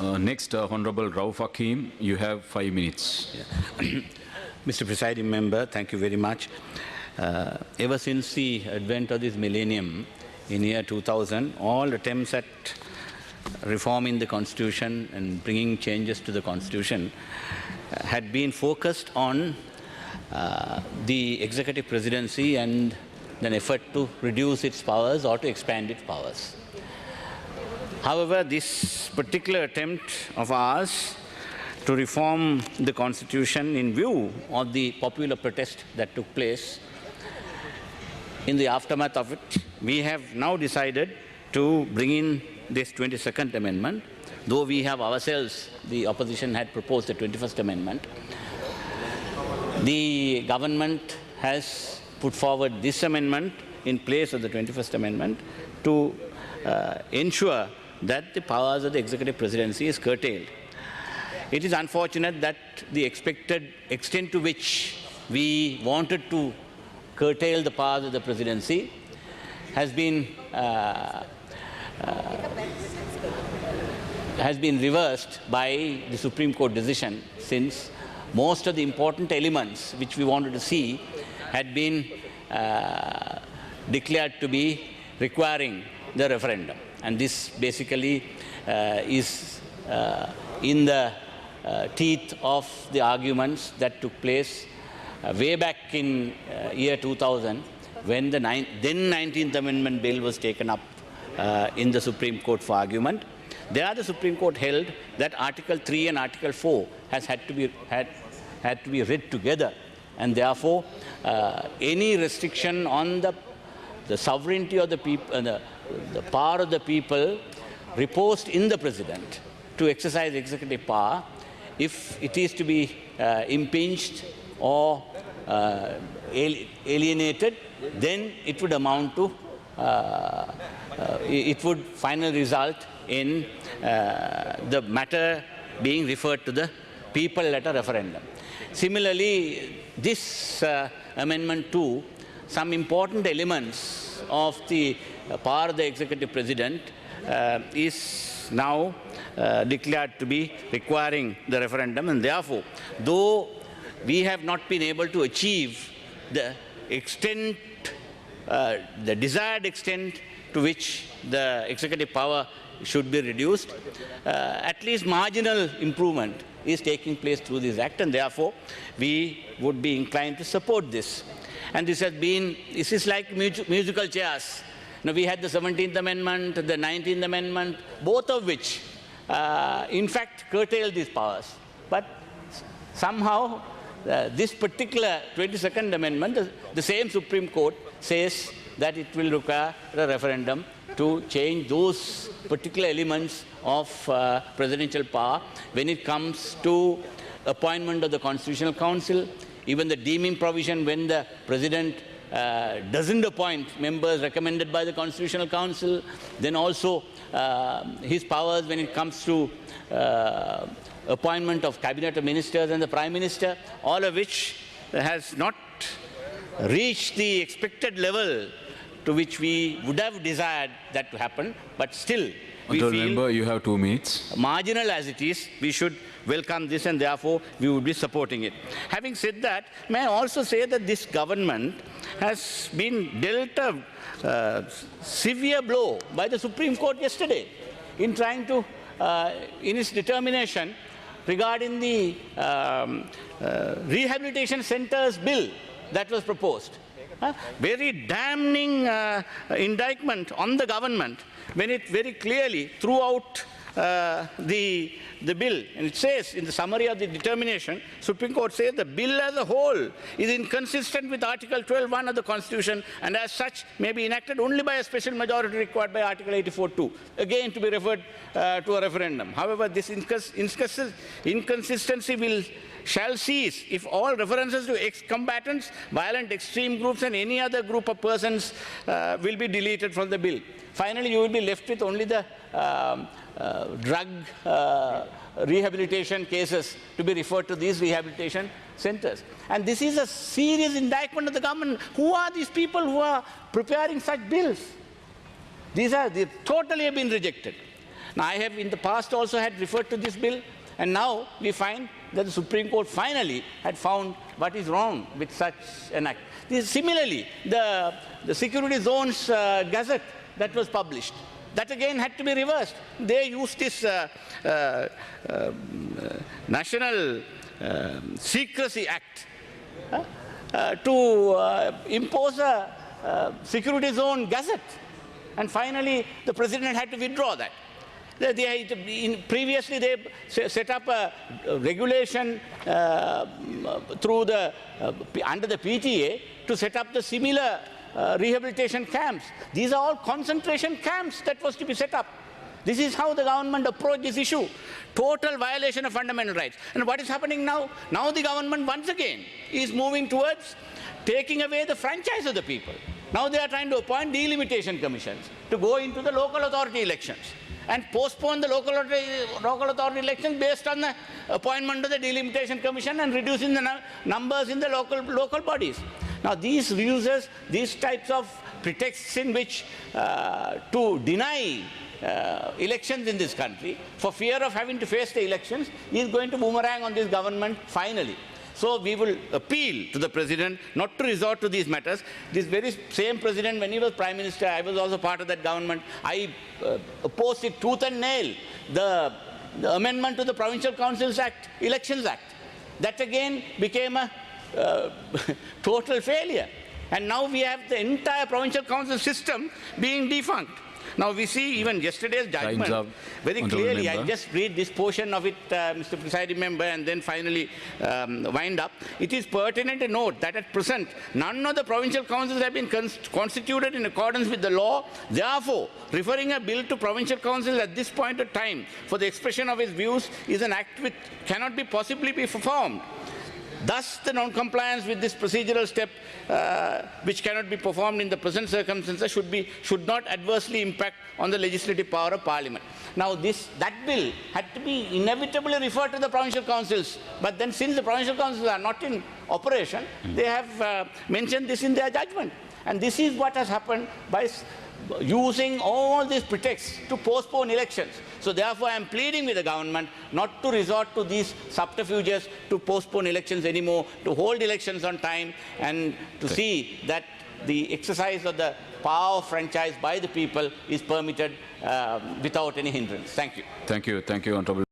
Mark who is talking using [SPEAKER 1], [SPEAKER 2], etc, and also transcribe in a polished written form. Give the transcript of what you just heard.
[SPEAKER 1] Next, Honorable Rauf Hakim, you have 5 minutes.
[SPEAKER 2] Yeah. Mr. Presiding Member, thank you very much. Ever since the advent of this millennium in year 2000, all attempts at reforming the Constitution and bringing changes to the Constitution had been focused on the executive presidency and an effort to reduce its powers or to expand its powers. However, this particular attempt of ours to reform the Constitution in view of the popular protest that took place, in the aftermath of it, we have now decided to bring in this 22nd Amendment, though we have ourselves, the opposition had proposed the 21st Amendment. The government has put forward this amendment in place of the 21st Amendment to ensure that the powers of the executive presidency is curtailed. It is unfortunate that the expected extent to which we wanted to curtail the powers of the presidency has been reversed by the Supreme Court decision, since most of the important elements which we wanted to see had been declared to be requiring the referendum. And this basically is in the teeth of the arguments that took place way back in year 2000, when the then 19th Amendment bill was taken up in the Supreme Court for argument. There the Supreme Court held that Article 3 and Article 4 had to be read together, and therefore any restriction on the sovereignty of the people, the power of the people reposed in the President to exercise executive power, if it is to be impinged or alienated, then it would amount to, it would finally result in the matter being referred to the people at a referendum. Similarly, this Amendment 2, some important elements of the power of the executive president is now declared to be requiring the referendum, and therefore, though we have not been able to achieve the extent, the desired extent to which the executive power should be reduced, at least marginal improvement is taking place through this act, and therefore we would be inclined to support this. And this is like musical chairs. Now, we had the 17th Amendment, the 19th Amendment, both of which, in fact, curtail these powers. But somehow, this particular 22nd Amendment, the same Supreme Court says that it will require a referendum to change those particular elements of presidential power when it comes to appointment of the Constitutional Council, even the deeming provision when the President doesn't appoint members recommended by the Constitutional Council, then also his powers when it comes to appointment of cabinet ministers and the Prime Minister, all of which has not reached the expected level to which we would have desired that to happen, but still we feel,
[SPEAKER 1] member, you have 2 minutes.
[SPEAKER 2] Marginal as it is, we should welcome this, and therefore we would be supporting it. Having said that, may I also say that this government has been dealt a severe blow by the Supreme Court yesterday in trying to, in its determination regarding the rehabilitation centers bill that was proposed. Very damning indictment on the government, when it very clearly threw out the bill. And it says in the summary of the determination, Supreme Court says the bill as a whole is inconsistent with Article 12(1) of the Constitution, and as such may be enacted only by a special majority required by Article 84(2), again to be referred to a referendum. However, this inconsistency shall cease if all references to ex-combatants, violent extreme groups, and any other group of persons will be deleted from the bill. Finally, you will be left with only the drug rehabilitation cases to be referred to these rehabilitation centers. And this is a serious indictment of the government. Who are these people who are preparing such bills? They totally have been rejected. Now, I have in the past also had referred to this bill, and now we find that the Supreme Court finally had found what is wrong with such an act. Similarly, the Security Zones Gazette that was published, that again had to be reversed. They used this National Secrecy Act to impose a security zone gazette. And finally, the president had to withdraw that. Previously, they set up a regulation through under the PTA to set up the similar rehabilitation camps. These are all concentration camps that was to be set up. This is how the government approached this issue. Total violation of fundamental rights. And what is happening now? Now the government once again is moving towards taking away the franchise of the people. Now they are trying to appoint delimitation commissions to go into the local authority elections and postpone the local authority elections based on the appointment of the delimitation commission and reducing the numbers in the local bodies. Now these uses, these types of pretexts in which to deny elections in this country for fear of having to face the elections is going to boomerang on this government finally. So we will appeal to the president not to resort to these matters. This very same president, when he was prime minister, I was also part of that government, I opposed it tooth and nail, the amendment to the Provincial Councils Act, Elections Act. That again became a total failure. And now we have the entire provincial council system being defunct. Now we see even yesterday's judgment very clearly. I just read this portion of it, Mr. Presiding Member, and then finally wind up. It is pertinent to note that at present, none of the provincial councils have been constituted in accordance with the law. Therefore, referring a bill to provincial council at this point of time for the expression of its views is an act which cannot possibly be performed. Thus, the non-compliance with this procedural step, which cannot be performed in the present circumstances, should not adversely impact on the legislative power of Parliament. Now, that bill had to be inevitably referred to the provincial councils, but then since the provincial councils are not in operation, they have mentioned this in their judgment. And this is what has happened by using all these pretexts to postpone elections. So therefore, I am pleading with the government not to resort to these subterfuges to postpone elections anymore, to hold elections on time, and to see that the exercise of the power of franchise by the people is permitted without any hindrance. Thank you.
[SPEAKER 1] Thank you, Honorable